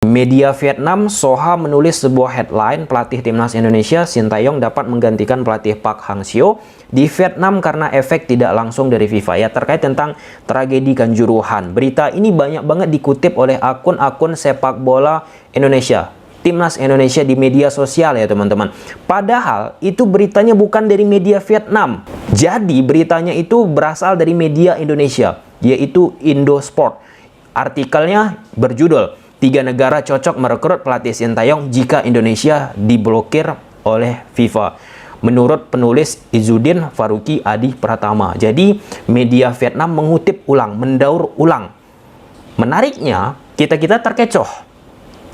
Media Vietnam, Soha menulis sebuah headline, pelatih timnas Indonesia Sintayong dapat menggantikan pelatih Park Hang-seo di Vietnam karena efek tidak langsung dari FIFA, ya, terkait tentang tragedi Kanjuruhan. Berita ini banyak banget dikutip oleh akun-akun sepak bola Indonesia, timnas Indonesia di media sosial, ya teman-teman. Padahal itu beritanya bukan dari media Vietnam. Jadi beritanya itu berasal dari media Indonesia, yaitu Indosport. Artikelnya berjudul 3 negara cocok merekrut pelatih Sintayong jika Indonesia diblokir oleh FIFA, menurut penulis Izzuddin Faruqi Adi Pratama. Jadi media Vietnam mengutip ulang, mendaur ulang. Menariknya, kita terkecoh.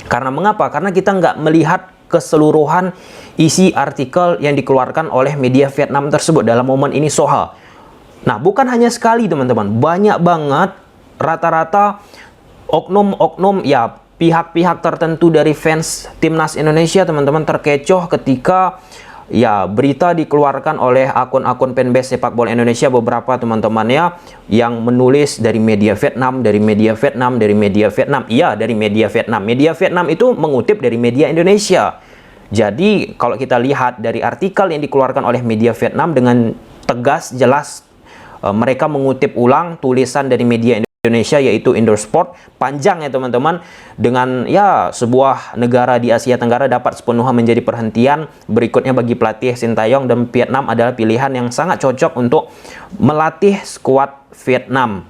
Karena mengapa? Karena kita nggak melihat keseluruhan isi artikel yang dikeluarkan oleh media Vietnam tersebut dalam momen ini, Soha. Nah, bukan hanya sekali teman-teman, banyak banget, rata-rata oknum-oknum, ya, pihak-pihak tertentu dari fans timnas Indonesia teman-teman terkecoh ketika, ya, berita dikeluarkan oleh akun-akun fanbase sepak bola Indonesia beberapa teman-teman, ya, yang menulis dari media Vietnam, dari media Vietnam, dari media Vietnam. Iya, dari media Vietnam. Media Vietnam itu mengutip dari media Indonesia. Jadi kalau kita lihat dari artikel yang dikeluarkan oleh media Vietnam dengan tegas, jelas, mereka mengutip ulang tulisan dari media Indonesia, yaitu Indosport. Panjang, ya teman-teman, dengan, ya, sebuah negara di Asia Tenggara dapat sepenuhnya menjadi perhentian berikutnya bagi pelatih Sintayong, dan Vietnam adalah pilihan yang sangat cocok untuk melatih skuad Vietnam.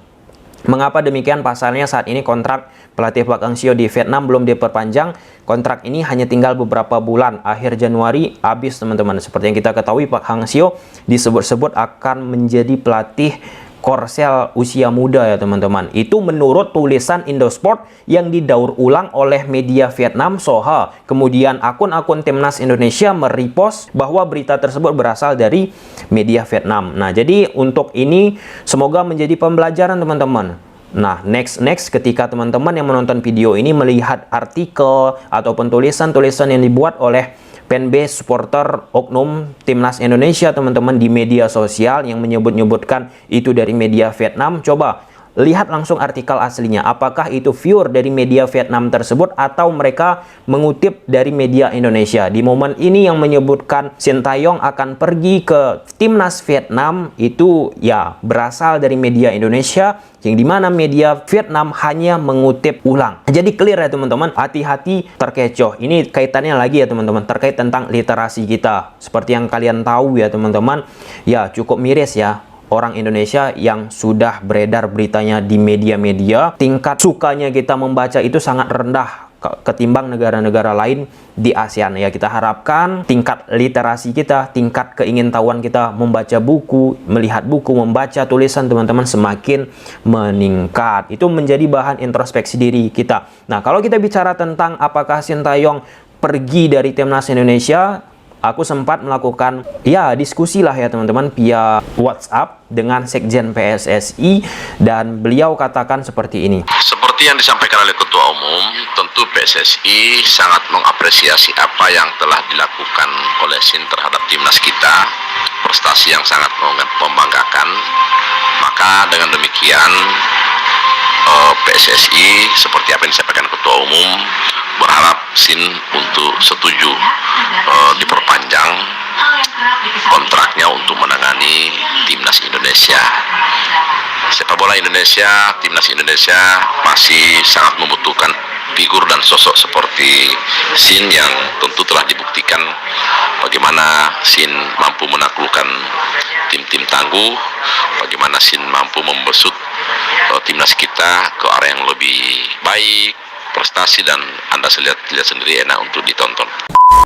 Mengapa demikian? Pasalnya saat ini kontrak pelatih Park Hang-seo di Vietnam belum diperpanjang. Kontrak ini hanya tinggal beberapa bulan, akhir Januari habis teman-teman. Seperti yang kita ketahui, Park Hang-seo disebut-sebut akan menjadi pelatih Korsel usia muda, ya teman-teman. Itu menurut tulisan Indosport yang didaur ulang oleh media Vietnam, Soha. Kemudian akun-akun timnas Indonesia merepost bahwa berita tersebut berasal dari media Vietnam. Nah, jadi untuk ini semoga menjadi pembelajaran teman-teman. Nah, next ketika teman-teman yang menonton video ini melihat artikel ataupun tulisan-tulisan yang dibuat oleh fanbase supporter oknum timnas Indonesia teman-teman di media sosial yang menyebut-nyebutkan itu dari media Vietnam, coba lihat langsung artikel aslinya. Apakah itu viewer dari media Vietnam tersebut atau mereka mengutip dari media Indonesia? Di momen ini yang menyebutkan Sintayong akan pergi ke timnas Vietnam itu, ya, berasal dari media Indonesia, yang dimana media Vietnam hanya mengutip ulang. Jadi clear, ya teman-teman, hati-hati terkecoh. Ini kaitannya lagi, ya teman-teman, terkait tentang literasi kita. Seperti yang kalian tahu, ya teman-teman, ya, cukup miris, ya, orang Indonesia yang sudah beredar beritanya di media-media, tingkat sukanya kita membaca itu sangat rendah ketimbang negara-negara lain di ASEAN. Ya, kita harapkan tingkat literasi kita, tingkat keingintahuan kita membaca buku, melihat buku, membaca tulisan teman-teman semakin meningkat. Itu menjadi bahan introspeksi diri kita. Nah, kalau kita bicara tentang apakah Sintayong pergi dari timnas Indonesia, aku sempat melakukan, ya, diskusi lah, ya teman-teman, via WhatsApp dengan Sekjen PSSI, dan beliau katakan seperti ini. Seperti yang disampaikan oleh Ketua Umum, tentu PSSI sangat mengapresiasi apa yang telah dilakukan oleh SIN terhadap timnas kita, prestasi yang sangat membanggakan. Maka dengan demikian PSSI seperti apa yang disampaikan Ketua Umum berharap SIN untuk setuju diperpanjang kontraknya untuk menangani timnas Indonesia. Sepak bola Indonesia, timnas Indonesia masih sangat membutuhkan figur dan sosok seperti SIN yang tentu telah dibuktikan bagaimana SIN mampu menaklukkan tim-tim tangguh, bagaimana SIN mampu membesut timnas kita ke arah yang lebih baik, prestasi, dan Anda lihat sendiri enak untuk ditonton.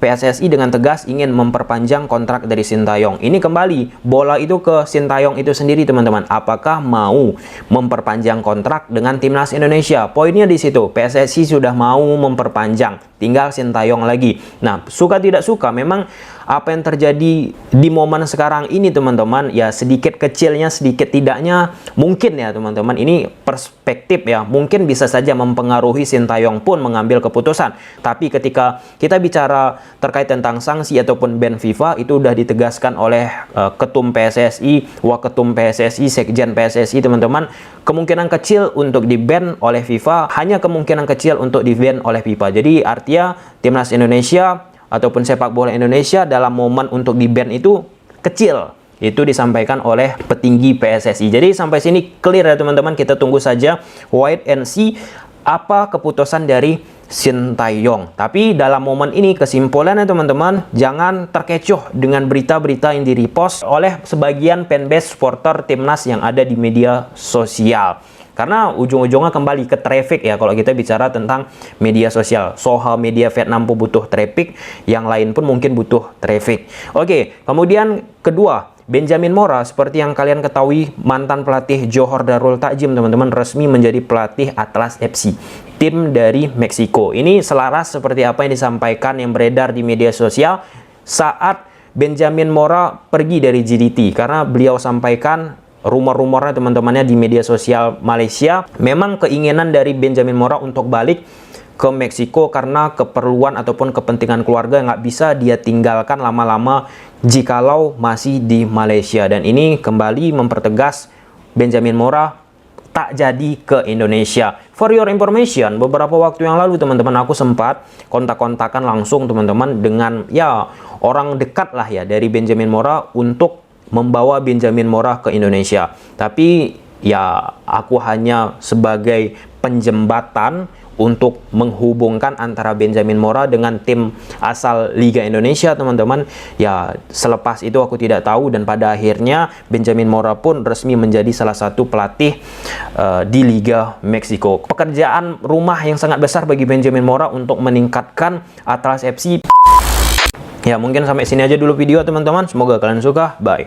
PSSI dengan tegas ingin memperpanjang kontrak dari Sintayong. Ini kembali bola itu ke Sintayong itu sendiri teman-teman. Apakah mau memperpanjang kontrak dengan timnas Indonesia? Poinnya di situ. PSSI sudah mau memperpanjang, tinggal Sintayong lagi. Nah, suka tidak suka, memang apa yang terjadi di momen sekarang ini teman-teman, ya sedikit kecilnya, sedikit tidaknya, mungkin ya teman-teman, ini perspektif ya, mungkin bisa saja mempengaruhi Sintayong pun mengambil keputusan. Tapi ketika kita bicara terkait tentang sanksi ataupun ban FIFA, itu udah ditegaskan oleh Ketum PSSI, Waketum PSSI, Sekjen PSSI teman-teman, kemungkinan kecil untuk di-ban oleh FIFA, hanya kemungkinan kecil untuk di-ban oleh FIFA. Jadi artinya timnas Indonesia ataupun sepak bola Indonesia dalam momen untuk di-ban itu kecil. Itu disampaikan oleh petinggi PSSI. Jadi sampai sini clear ya teman-teman, kita tunggu saja wait and see apa keputusan dari Sintayong. Tapi dalam momen ini kesimpulannya teman-teman, jangan terkecoh dengan berita-berita yang di-repost oleh sebagian fanbase supporter timnas yang ada di media sosial. Karena ujung-ujungnya kembali ke traffic ya, kalau kita bicara tentang media sosial. Soal media Vietnam pun butuh traffic, yang lain pun mungkin butuh traffic. Oke, kemudian kedua, Benjamin Mora, seperti yang kalian ketahui, mantan pelatih Johor Darul Takzim teman-teman, resmi menjadi pelatih Atlas FC, tim dari Meksiko. Ini selaras seperti apa yang disampaikan yang beredar di media sosial saat Benjamin Mora pergi dari JDT, karena beliau sampaikan rumor-rumornya teman-temannya di media sosial Malaysia, memang keinginan dari Benjamin Mora untuk balik ke Meksiko karena keperluan ataupun kepentingan keluarga yang nggak bisa dia tinggalkan lama-lama jikalau masih di Malaysia. Dan ini kembali mempertegas Benjamin Mora tak jadi ke Indonesia. For your information, beberapa waktu yang lalu teman-teman, aku sempat kontak-kontakan langsung teman-teman dengan ya orang dekat lah ya dari Benjamin Mora untuk membawa Benjamin Mora ke Indonesia. Tapi ya aku hanya sebagai penjembatan untuk menghubungkan antara Benjamin Mora dengan tim asal Liga Indonesia teman-teman. Ya selepas itu aku tidak tahu, dan pada akhirnya Benjamin Mora pun resmi menjadi salah satu pelatih di Liga Meksiko. Pekerjaan rumah yang sangat besar bagi Benjamin Mora untuk meningkatkan Atlas FC. Ya mungkin sampai sini aja dulu video teman-teman, semoga kalian suka. Bye.